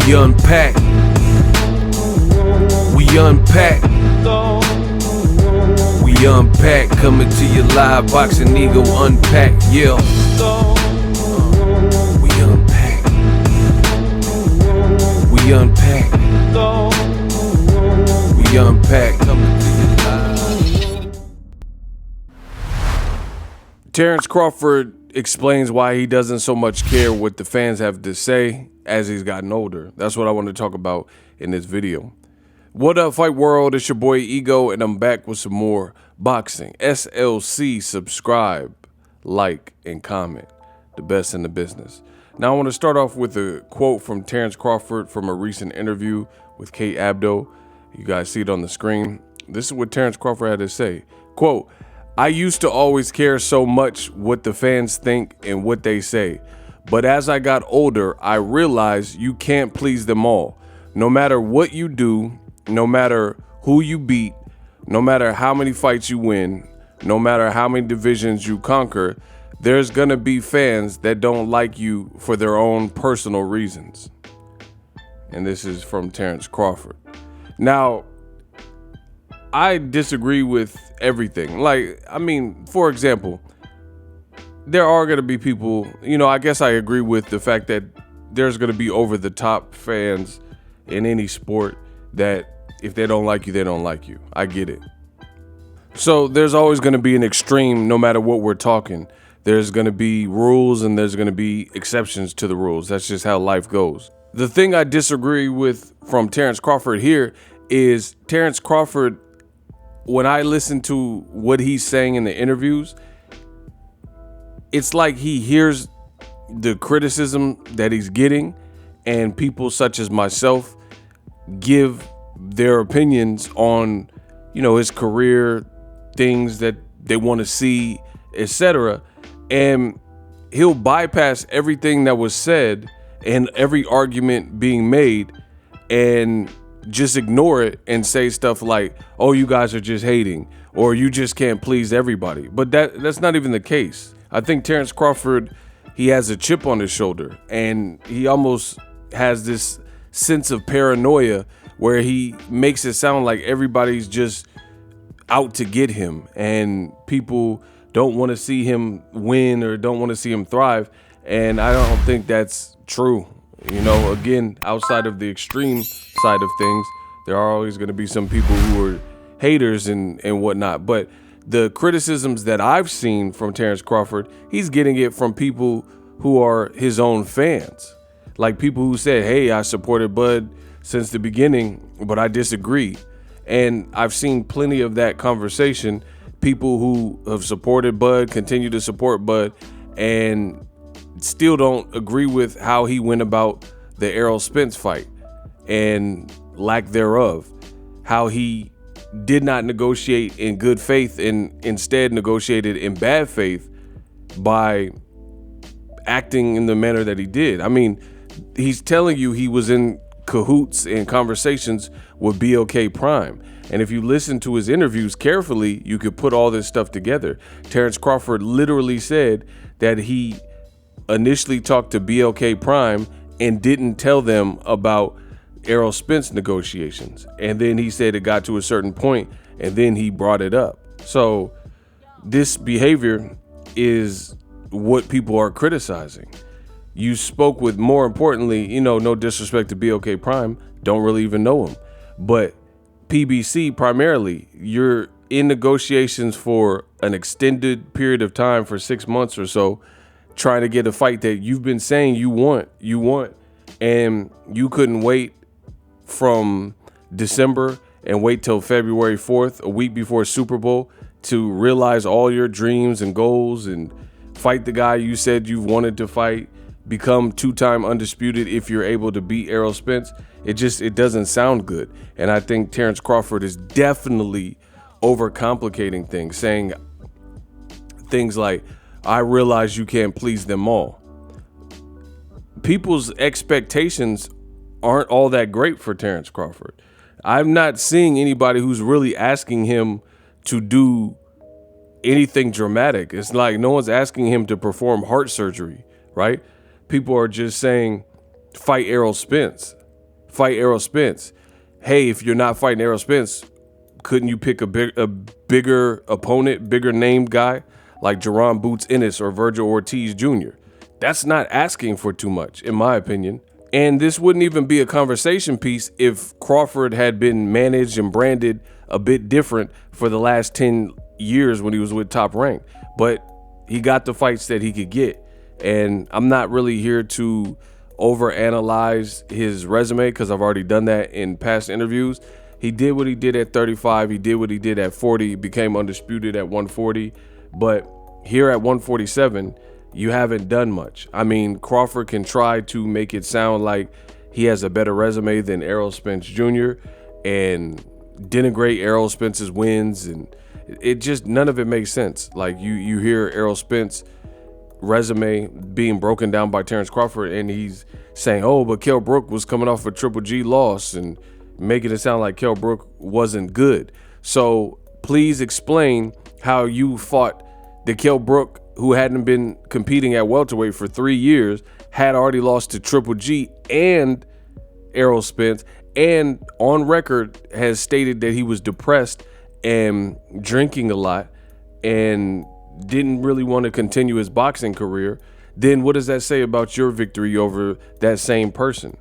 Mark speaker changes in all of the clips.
Speaker 1: We unpack. We unpack. We unpack. Coming to you live. Boxingego unpack. Yeah. We unpack. We unpack. We unpack. Coming to you live. Terence Crawford explains why he doesn't so much care what the fans have to say as he's gotten older. That's what I want to talk about in this video. What up, Fight World? It's your boy Ego, and I'm back with some more boxing. SLC, subscribe, like, and comment. The best in the business. Now, I want to start off with a quote from Terence Crawford from a recent interview with Kate Abdo. You guys see it on the screen. This is what Terence Crawford had to say. Quote, I used to always care so much what the fans think and what they say. But as I got older, I realized you can't please them all. No matter what you do, no matter who you beat, no matter how many fights you win, no matter how many divisions you conquer, there's gonna be fans that don't like you for their own personal reasons. And this is from Terence Crawford. Now, I disagree with everything. Like, I mean, for example, there are going to be people, I guess I agree with the fact that there's going to be over the top fans in any sport that if they don't like you, they don't like you. I get it. So there's always going to be an extreme no matter what we're talking. There's going to be rules and there's going to be exceptions to the rules. That's just how life goes. The thing I disagree with from Terence Crawford here is Terence Crawford, when I listen to what he's saying in the interviews, it's like he hears the criticism that he's getting, and people such as myself give their opinions on, his career, things that they want to see, etc. And he'll bypass everything that was said and every argument being made and just ignore it and say stuff like, oh, you guys are just hating, or you just can't please everybody. But that's not even the case. I think Terence Crawford, he has a chip on his shoulder, and he almost has this sense of paranoia where he makes it sound like everybody's just out to get him and people don't want to see him win or don't want to see him thrive. And I don't think that's true. Again, outside of the extreme side of things, there are always going to be some people who are haters and whatnot. But the criticisms that I've seen from Terence Crawford, he's getting it from people who are his own fans. Like people who said, hey, I supported Bud since the beginning, but I disagree. And I've seen plenty of that conversation. People who have supported Bud, continue to support Bud, and still don't agree with how he went about the Errol Spence fight and lack thereof, how he did not negotiate in good faith and instead negotiated in bad faith by acting in the manner that he did. I mean, he's telling you he was in cahoots and conversations with BOK Prime. And if you listen to his interviews carefully, you could put all this stuff together. Terence Crawford literally said that he initially talked to BOK Prime and didn't tell them about Errol Spence negotiations. And then he said it got to a certain point and then he brought it up. So this behavior is what people are criticizing. You spoke with, more importantly, no disrespect to BOK Prime, don't really even know him, but PBC primarily, you're in negotiations for an extended period of time for 6 months or so, trying to get a fight that you've been saying you want, and you couldn't wait from December and wait till February 4th, a week before Super Bowl, to realize all your dreams and goals and fight the guy you said you wanted to fight, become two-time undisputed if you're able to beat Errol Spence. It doesn't sound good. And I think Terence Crawford is definitely overcomplicating things, saying things like, I realize you can't please them all. People's expectations aren't all that great for Terence Crawford. I'm not seeing anybody who's really asking him to do anything dramatic. It's like no one's asking him to perform heart surgery, right? People are just saying, fight Errol Spence. fight Errol Spence. Hey, if you're not fighting Errol Spence, couldn't you pick a bigger opponent, bigger name guy like Jaron Boots Ennis or Virgil Ortiz Jr.? That's not asking for too much, in my opinion. And this wouldn't even be a conversation piece if Crawford had been managed and branded a bit different for the last 10 years when he was with Top Rank. But he got the fights that he could get. And I'm not really here to overanalyze his resume because I've already done that in past interviews. He did what he did at 35. He did what he did at 40. He became undisputed at 140. But here at 147, you haven't done much. I mean, Crawford can try to make it sound like he has a better resume than Errol Spence Jr. and denigrate Errol Spence's wins, and it just, none of it makes sense. Like you hear Errol Spence resume being broken down by Terence Crawford, and he's saying, oh, but Kell Brook was coming off a Triple G loss, and making it sound like Kell Brook wasn't good. So please explain how you fought the Kell Brook, who hadn't been competing at welterweight for 3 years, had already lost to Triple G and Errol Spence, and on record has stated that he was depressed and drinking a lot and didn't really want to continue his boxing career. Then what does that say about your victory over that same person?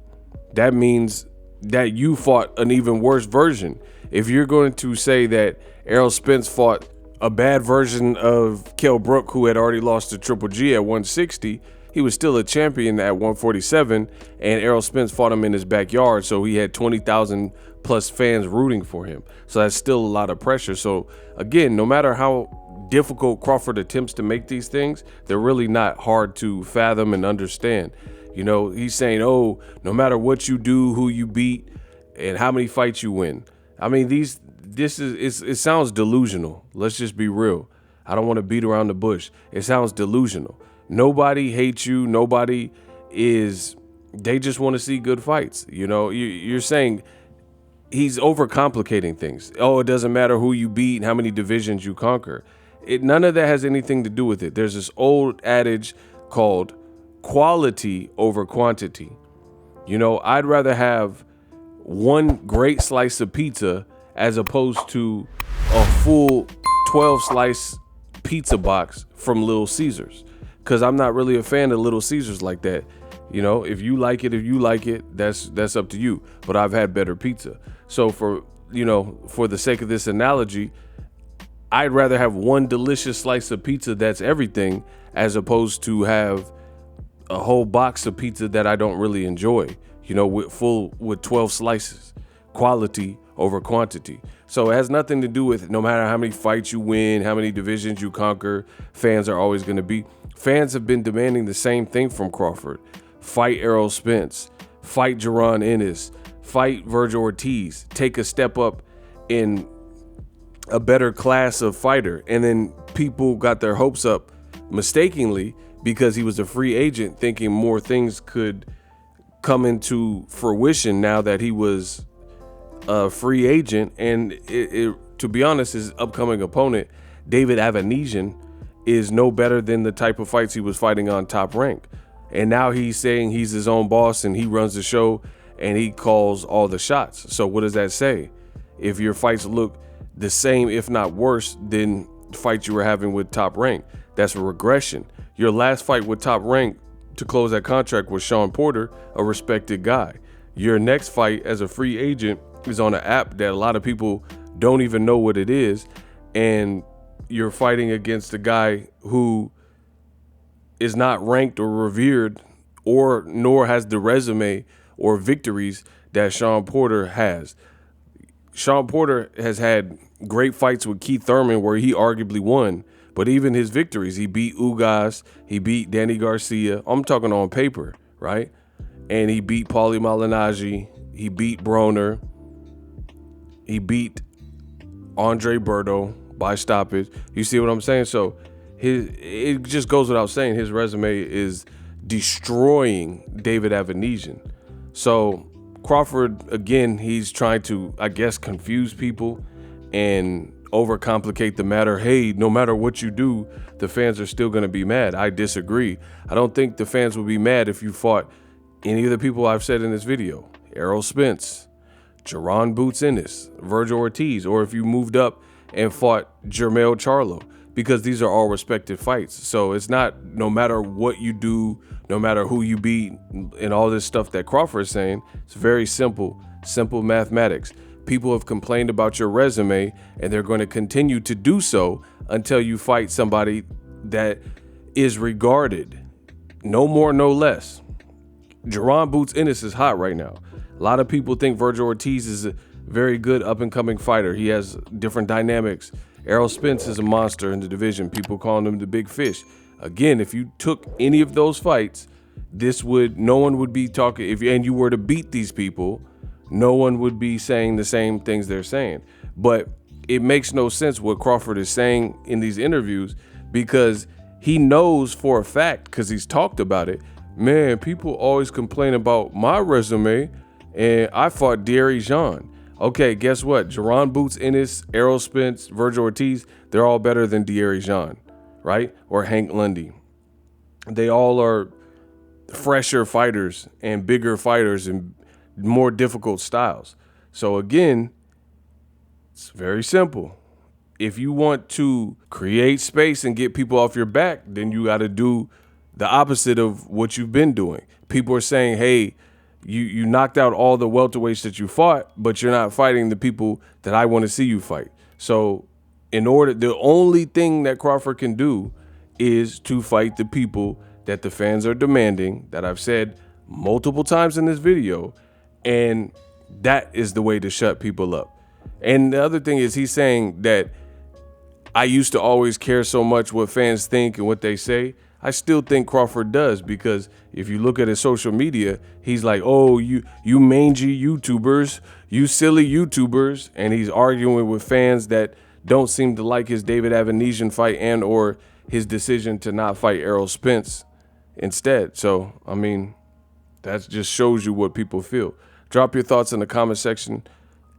Speaker 1: That means that you fought an even worse version. If you're going to say that Errol Spence fought a bad version of Kell Brook, who had already lost to Triple G at 160, he was still a champion at 147, and Errol Spence fought him in his backyard, so he had 20,000 plus fans rooting for him. So that's still a lot of pressure. So again, no matter how difficult Crawford attempts to make these things, they're really not hard to fathom and understand. You know, he's saying, oh, no matter what you do, who you beat, and how many fights you win. I mean, it sounds delusional. Let's just be real. I don't want to beat around the bush. It sounds delusional. Nobody hates you. They just want to see good fights. You know, you're saying he's overcomplicating things. Oh, it doesn't matter who you beat and how many divisions you conquer. None of that has anything to do with it. There's this old adage called quality over quantity. You know, I'd rather have one great slice of pizza as opposed to a full 12 slice pizza box from Little Caesars, because I'm not really a fan of Little Caesars like that. You know, if you like it, that's up to you. But I've had better pizza. So for the sake of this analogy, I'd rather have one delicious slice of pizza that's everything as opposed to have a whole box of pizza that I don't really enjoy, with 12 slices. Quality over quantity. So it has nothing to do with no matter how many fights you win, how many divisions you conquer, fans are always going to be. Fans have been demanding the same thing from Crawford. Fight Errol Spence, fight Jaron Ennis, fight Virgil Ortiz, take a step up in a better class of fighter. And then people got their hopes up mistakenly because he was a free agent, thinking more things could come into fruition now that he was a free agent. And to be honest, his upcoming opponent, David Avanesian, is no better than the type of fights he was fighting on Top Rank. And now he's saying he's his own boss and he runs the show and he calls all the shots. So what does that say? If your fights look the same, if not worse, than the fights you were having with Top Rank, that's a regression. Your last fight with Top Rank to close that contract was Sean Porter, a respected guy. Your next fight as a free agent is on an app that a lot of people don't even know what it is, and you're fighting against a guy who is not ranked or revered, nor has the resume or victories that Sean Porter has. Sean Porter has had great fights with Keith Thurman where he arguably won, but even his victories, he beat Ugas, he beat Danny Garcia. I'm talking on paper, right? And he beat Paulie Malignaggi, he beat Broner, he beat Andre Berto by stoppage. You see what I'm saying? So it just goes without saying his resume is destroying David Avanesian. So Crawford, again, he's trying to, I guess, confuse people and overcomplicate the matter. Hey, no matter what you do, the fans are still going to be mad. I disagree. I don't think the fans will be mad if you fought any of the people I've said in this video. Errol Spence, Jaron Boots Ennis, Virgil Ortiz, or if you moved up and fought Jermell Charlo, because these are all respected fights. So it's not, no matter what you do, no matter who you beat, and all this stuff that Crawford is saying, it's very simple mathematics. People have complained about your resume, and they're going to continue to do so until you fight somebody that is regarded, no more, no less. Jaron Boots Ennis is hot right now. A lot of people think Virgil Ortiz is a very good up-and-coming fighter. He has different dynamics. Errol Spence is a monster in the division. People calling him the big fish. Again, if you took any of those fights, no one would be talking, and you were to beat these people, no one would be saying the same things they're saying. But it makes no sense what Crawford is saying in these interviews, because he knows for a fact, because he's talked about it, man, people always complain about my resume, and I fought De'Aaron Jean. Okay, guess what? Jaron Boots Ennis, Errol Spence, Virgil Ortiz, they're all better than De'Aaron Jean, right? Or Hank Lundy. They all are fresher fighters and bigger fighters and more difficult styles. So again, it's very simple. If you want to create space and get people off your back, then you got to do the opposite of what you've been doing. People are saying, hey, you knocked out all the welterweights that you fought, but you're not fighting the people that I want to see you fight. So the only thing that Crawford can do is to fight the people that the fans are demanding, that I've said multiple times in this video, and that is the way to shut people up. And the other thing is, he's saying that I used to always care so much what fans think and what they say. I still think Crawford does, because if you look at his social media, he's like, oh, you mangy YouTubers, you silly YouTubers, and he's arguing with fans that don't seem to like his David Avanesian fight and or his decision to not fight Errol Spence instead. So, I mean, that just shows you what people feel. Drop your thoughts in the comment section.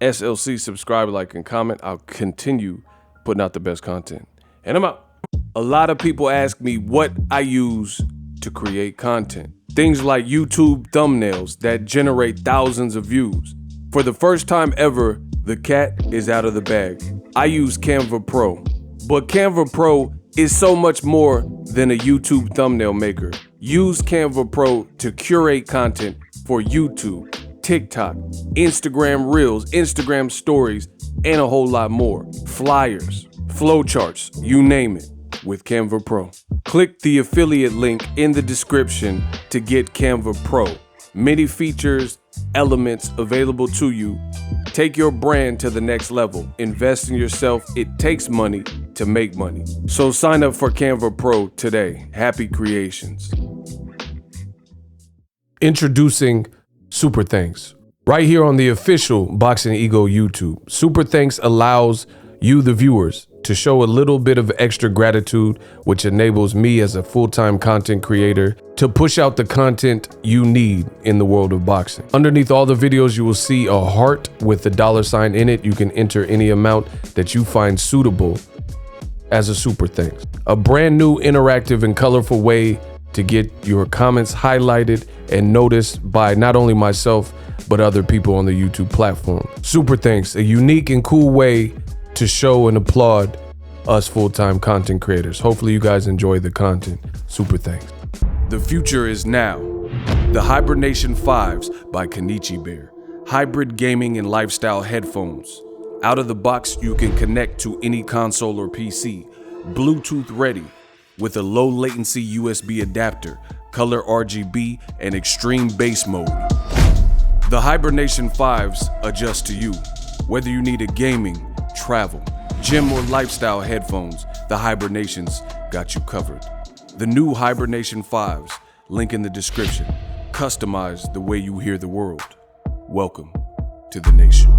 Speaker 1: SLC, subscribe, like, and comment. I'll continue putting out the best content. And I'm out. A lot of people ask me what I use to create content. Things like YouTube thumbnails that generate thousands of views. For the first time ever, the cat is out of the bag. I use Canva Pro. But Canva Pro is so much more than a YouTube thumbnail maker. Use Canva Pro to curate content for YouTube, TikTok, Instagram Reels, Instagram Stories, and a whole lot more. Flyers, flowcharts, you name it, with Canva Pro. Click the affiliate link in the description to get Canva Pro. Many features, elements available to you. Take your brand to the next level. Invest in yourself. It takes money to make money. So sign up for Canva Pro today. Happy creations. Introducing Super Thanks. Right here on the official Boxingego YouTube. Super Thanks allows you, the viewers, to show a little bit of extra gratitude, which enables me as a full-time content creator to push out the content you need in the world of boxing. Underneath all the videos, you will see a heart with the $sign in it. You can enter any amount that you find suitable as a super thanks. A brand new, interactive, and colorful way to get your comments highlighted and noticed by not only myself, but other people on the YouTube platform. Super thanks, a unique and cool way to show and applaud us full-time content creators. Hopefully you guys enjoy the content. Super thanks. The future is now. The Hibernation 5s by Kenichi Bear. Hybrid gaming and lifestyle headphones. Out of the box, you can connect to any console or PC. Bluetooth ready with a low latency USB adapter, color RGB, and extreme bass mode. The Hibernation 5s adjust to you. Whether you need a gaming, travel, gym, or lifestyle headphones, the Hibernations got you covered. The new Hibernation 5s, link in the description. Customize the way you hear the world. Welcome to the nation.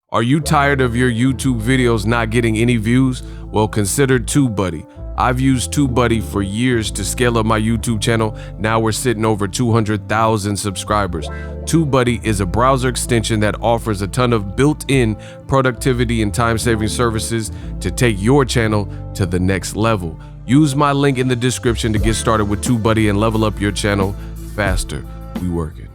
Speaker 1: Are you tired of your YouTube videos not getting any views? Well, consider TubeBuddy. I've used TubeBuddy for years to scale up my YouTube channel. Now we're sitting over 200,000 subscribers. TubeBuddy is a browser extension that offers a ton of built-in productivity and time-saving services to take your channel to the next level. Use my link in the description to get started with TubeBuddy and level up your channel faster. We working.